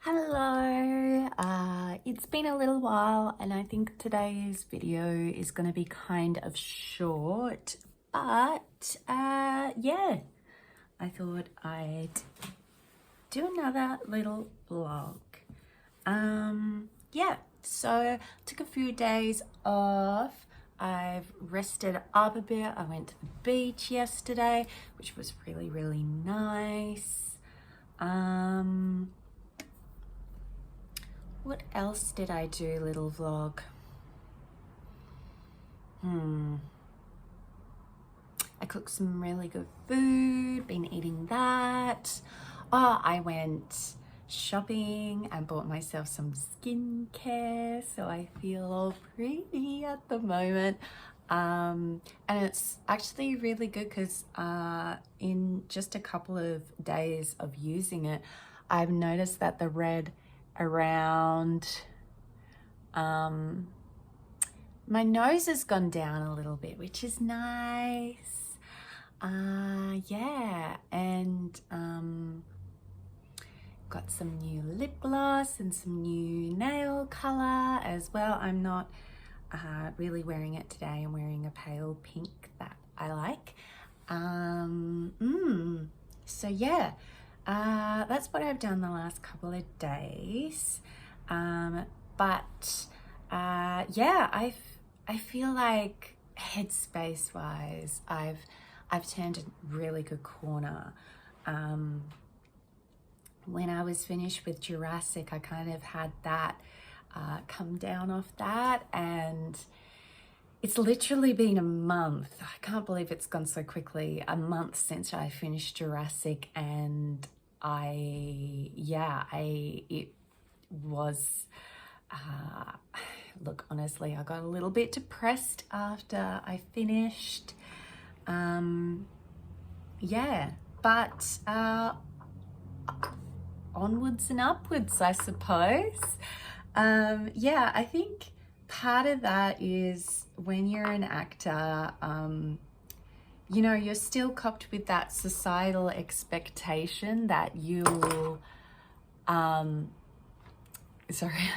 Hello, it's been a little while and I think today's video is going to be kind of short, but yeah, I thought I'd do another little vlog. Yeah, so took a few days off. I've rested up a bit. I went to the beach yesterday, which was really nice. What else did I do, little vlog? I cooked some really good food, been eating that. Oh, I went shopping and bought myself some skincare, so I feel all pretty at the moment. And it's actually really good because in just a couple of days of using it, I've noticed that the red around my nose has gone down a little bit, which is nice. Yeah, and got some new lip gloss and some new nail color as well. I'm not really wearing it today. I'm wearing a pale pink that I like. So yeah, that's what I've done the last couple of days. But yeah, I feel like headspace wise, I've turned a really good corner. When I was finished with Jurassic, I kind of had that come down off that, and it's literally been a month. I can't believe it's gone so quickly. A month since I finished Jurassic, and it was, look, honestly, I got a little bit depressed after I finished. Yeah, but onwards and upwards, I suppose. Yeah, I think part of that is when you're an actor, you know, you're still copped with that societal expectation that you'll, sorry,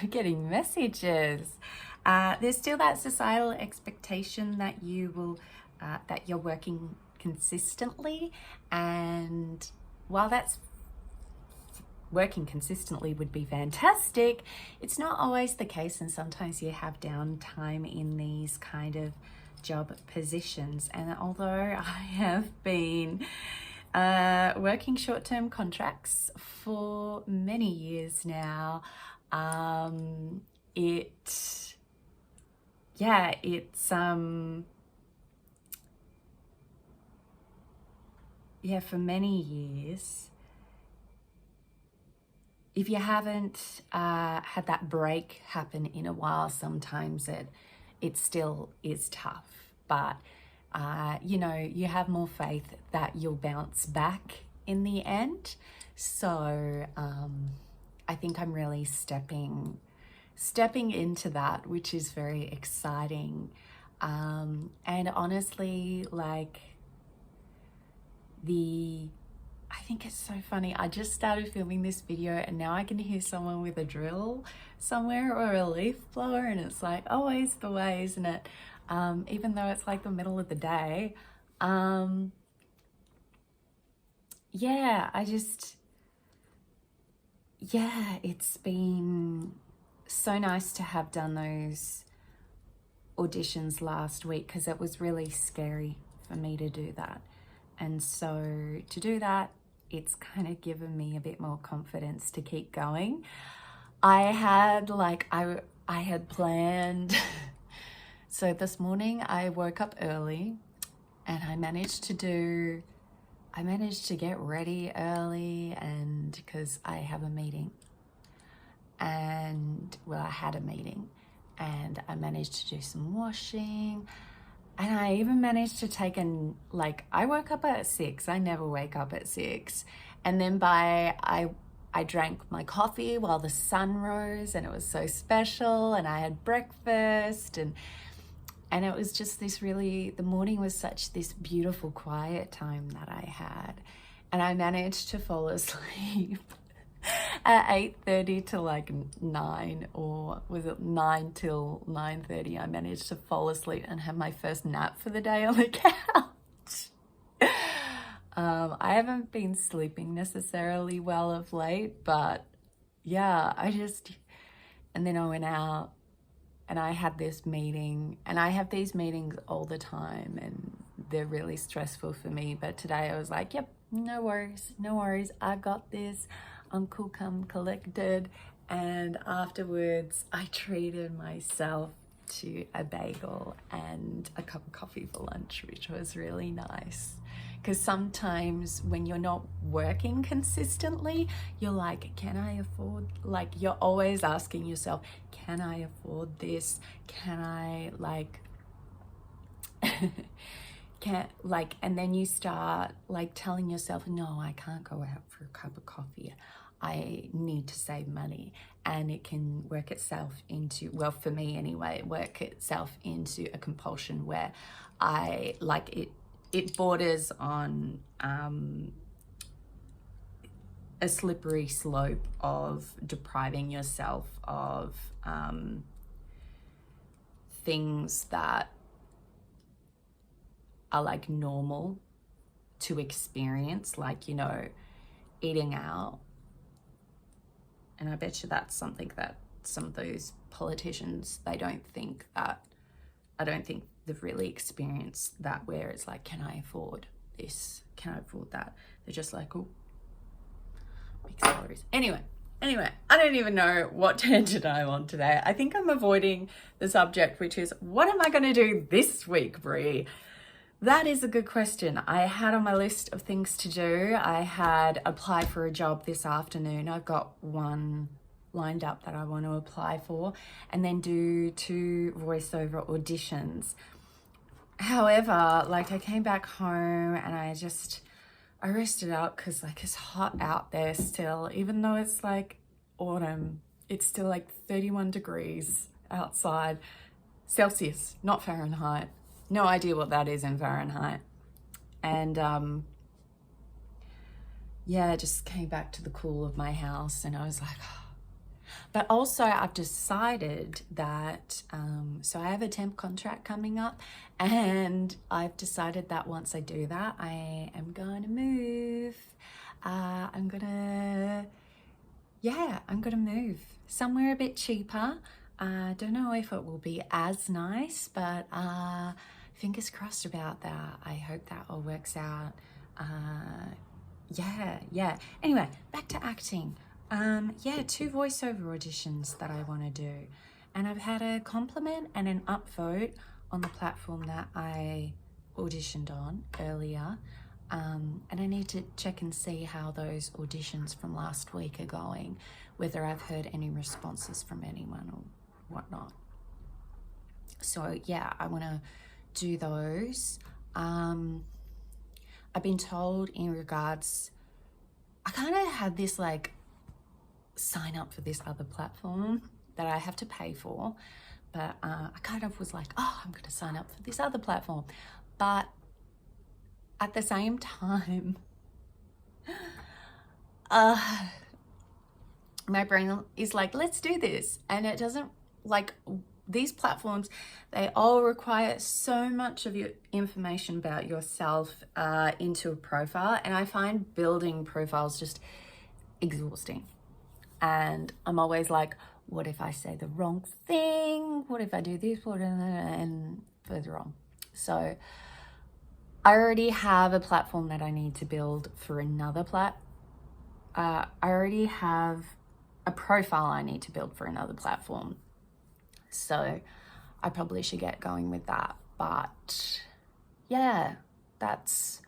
I'm getting messages. There's still that societal expectation that you will, that you're working consistently, and while that's working consistently would be fantastic, it's not always the case, and sometimes you have downtime in these kind of job positions. And although I have been working short-term contracts for many years now, for many years, if you haven't had that break happen in a while, sometimes it still is tough. But, you know, you have more faith that you'll bounce back in the end. So I think I'm really stepping into that, which is very exciting. And honestly, like, I think it's so funny. I just started filming this video and now I can hear someone with a drill somewhere or a leaf blower, and it's like always the way, isn't it? Even though it's like the middle of the day. Yeah, it's been so nice to have done those auditions last week, because it was really scary for me to do that. And so to do that, it's kind of given me a bit more confidence to keep going. I had planned, so this morning I woke up early and I managed to get ready early, and because I have a meeting, and well, I had a meeting, and I managed to do some washing. And I even managed to take I woke up at 6. I never wake up at 6. And then I drank my coffee while the sun rose, and it was so special. And I had breakfast, and it was just the morning was such this beautiful quiet time that I had. And I managed to fall asleep at 8:30 to like 9, or was it 9 till 9:30, I managed to fall asleep and have my first nap for the day on the couch. I haven't been sleeping necessarily well of late, but yeah, and then I went out and I had this meeting, and I have these meetings all the time and they're really stressful for me. But today I was like, yep, no worries, I got this. I'm cool, calm, collected. And afterwards I treated myself to a bagel and a cup of coffee for lunch, which was really nice. Because sometimes when you're not working consistently, you're like, can I afford, like, you're always asking yourself, can I afford this? Can I, like, and then you start like telling yourself, no, I can't go out for a cup of coffee. I need to save money. And it can work itself into, well, for me anyway, work itself into a compulsion where I like it borders on a slippery slope of depriving yourself of things that are like normal to experience, like, you know, eating out. And I bet you that's something that some of those politicians, I don't think they've really experienced that, where it's like, can I afford this? Can I afford that? They're just like, oh, big salaries. Anyway, I don't even know what tangent I'm on today. I think I'm avoiding the subject, which is, what am I going to do this week, Bree? That is a good question. I had on my list of things to do. I had applied for a job this afternoon. I've got one lined up that I want to apply for, and then do 2 voiceover auditions. However, like, I came back home and I rested up because, like, it's hot out there still. Even though it's like autumn, it's still like 31 degrees outside. Celsius, not Fahrenheit. No idea what that is in Fahrenheit. And yeah, just came back to the cool of my house and I was like, oh. But also I've decided that, so I have a temp contract coming up, and I've decided that once I do that, I am going to move. I'm gonna move somewhere a bit cheaper. I don't know if it will be as nice, but fingers crossed about that. I hope that all works out. Yeah. Anyway, back to acting. 2 voiceover auditions that I want to do. And I've had a compliment and an upvote on the platform that I auditioned on earlier. And I need to check and see how those auditions from last week are going, whether I've heard any responses from anyone or whatnot. So yeah, I want to do those. I've been told in regards, I kind of had this like sign up for this other platform that I have to pay for, but I kind of was like, oh, I'm going to sign up for this other platform. But at the same time, my brain is like, let's do this. And it doesn't, like, these platforms, they all require so much of your information about yourself into a profile. And I find building profiles just exhausting. And I'm always like, what if I say the wrong thing? What if I do this? And further wrong. So I already have a platform that I need to build for another I already have a profile I need to build for another platform. So I probably should get going with that. But yeah, that's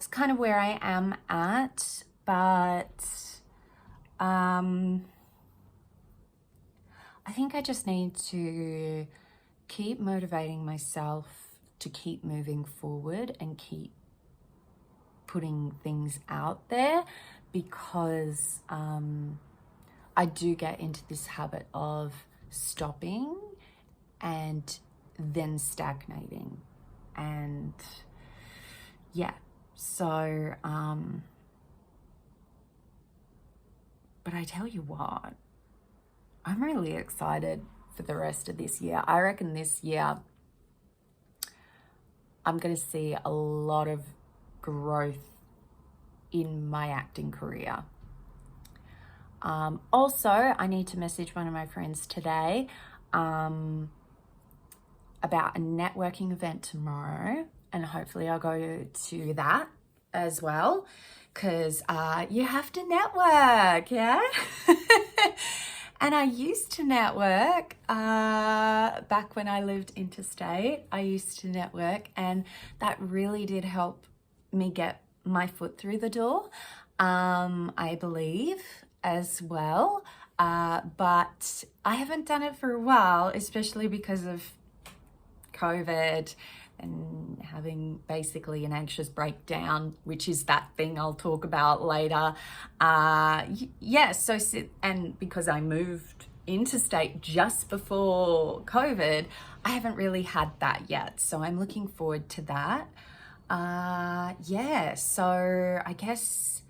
kind of where I am at. But I think I just need to keep motivating myself to keep moving forward and keep putting things out there, because I do get into this habit of stopping and then stagnating. And yeah, so But I tell you what, I'm really excited for the rest of this year. I reckon this year I'm going to see a lot of growth in my acting career. Also, I need to message one of my friends today about a networking event tomorrow, and hopefully I'll go to that as well, because you have to network, yeah? And I used to network back when I lived interstate. I used to network, and that really did help me get my foot through the door, I believe, as well. But I haven't done it for a while, especially because of COVID and having basically an anxious breakdown, which is that thing I'll talk about later. And because I moved interstate just before COVID, I haven't really had that yet. So I'm looking forward to that. So I guess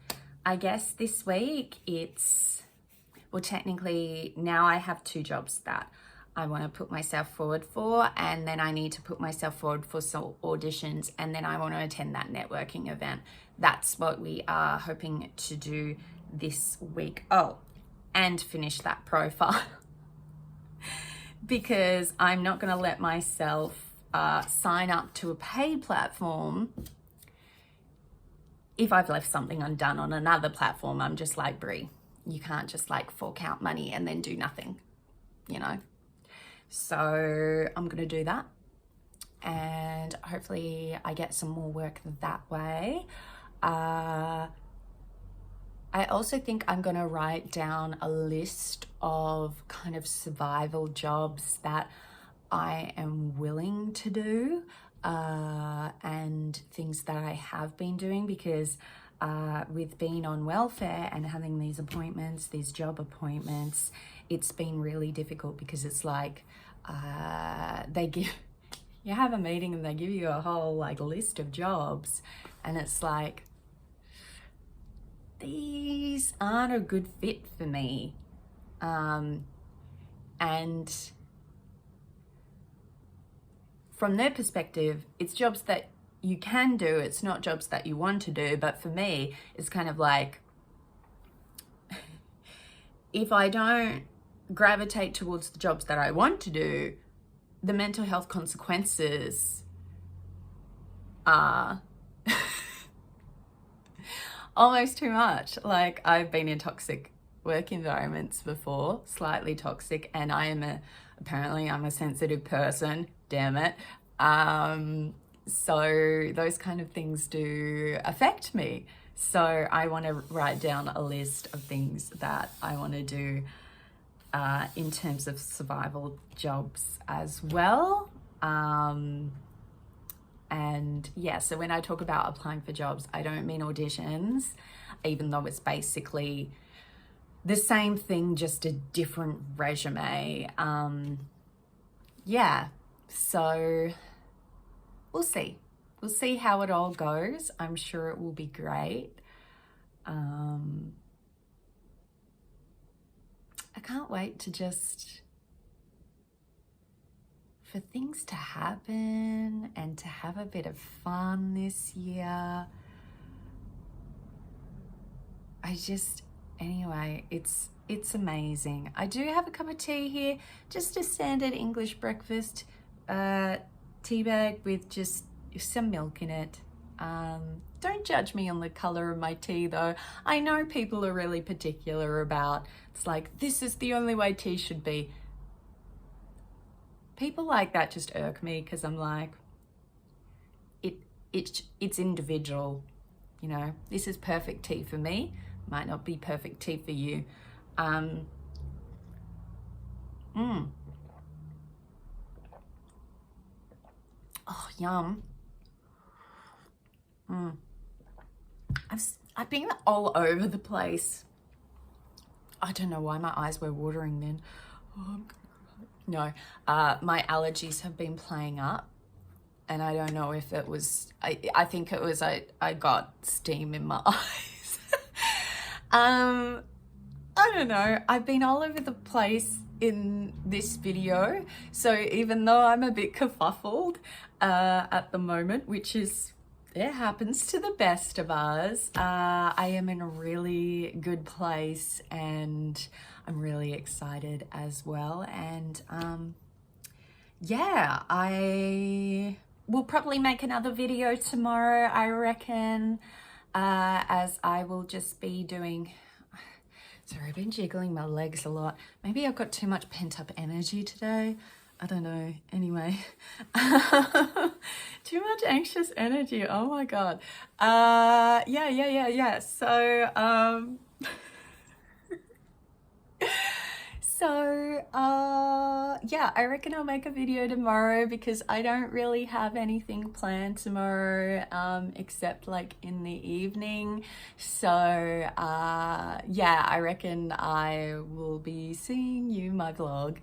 this week technically now I have 2 jobs that I want to put myself forward for, and then I need to put myself forward for some auditions, and then I want to attend that networking event. That's what we are hoping to do this week. Oh, and finish that profile because I'm not going to let myself sign up to a paid platform if I've left something undone on another platform. I'm just like, Bree, you can't just like fork out money and then do nothing, you know? So I'm going to do that, and hopefully I get some more work that way. I also think I'm going to write down a list of kind of survival jobs that I am willing to do, and things that I have been doing, because with being on welfare and having these appointments, these job appointments, it's been really difficult, because it's like you have a meeting and they give you a whole like list of jobs, and it's like, these aren't a good fit for me. And from their perspective, it's jobs that you can do, it's not jobs that you want to do. But for me, it's kind of like, if I don't gravitate towards the jobs that I want to do, the mental health consequences are almost too much. Like, I've been in toxic work environments before, slightly toxic, and apparently I'm a sensitive person, damn it. So those kind of things do affect me. So I want to write down a list of things that I want to do in terms of survival jobs as well. And yeah, so when I talk about applying for jobs, I don't mean auditions, even though it's basically the same thing, just a different resume. So we'll see. We'll see how it all goes. I'm sure it will be great. I can't wait for things to happen and to have a bit of fun this year. Anyway, it's amazing. I do have a cup of tea here, just a standard English breakfast tea bag with just some milk in it. Don't judge me on the color of my tea though. I know people are really particular about, it's like, this is the only way tea should be. People like that just irk me, because I'm like, it's individual, you know. This is perfect tea for me, might not be perfect tea for you. Oh, yum. I've been all over the place. I don't know why my eyes were watering then. No, my allergies have been playing up, and I don't know if it was, I think it was I got steam in my eyes. I don't know, I've been all over the place in this video, so even though I'm a bit kerfuffled at the moment, which is, it happens to the best of us, I am in a really good place and I'm really excited as well. And yeah, I will probably make another video tomorrow, I reckon, as I will just be doing... Sorry, I've been jiggling my legs a lot. Maybe I've got too much pent-up energy today. I don't know. Anyway, too much anxious energy. Oh my God. Yeah. Yeah, I reckon I'll make a video tomorrow because I don't really have anything planned tomorrow, except like in the evening. So, yeah, I reckon I will be seeing you, my vlog,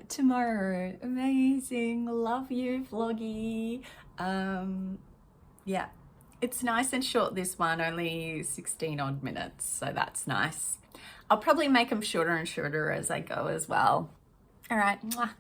tomorrow. Amazing. Love you, vloggy. Yeah, it's nice and short, this one, only 16 odd minutes. So that's nice. I'll probably make them shorter and shorter as I go as well. All right. Mwah.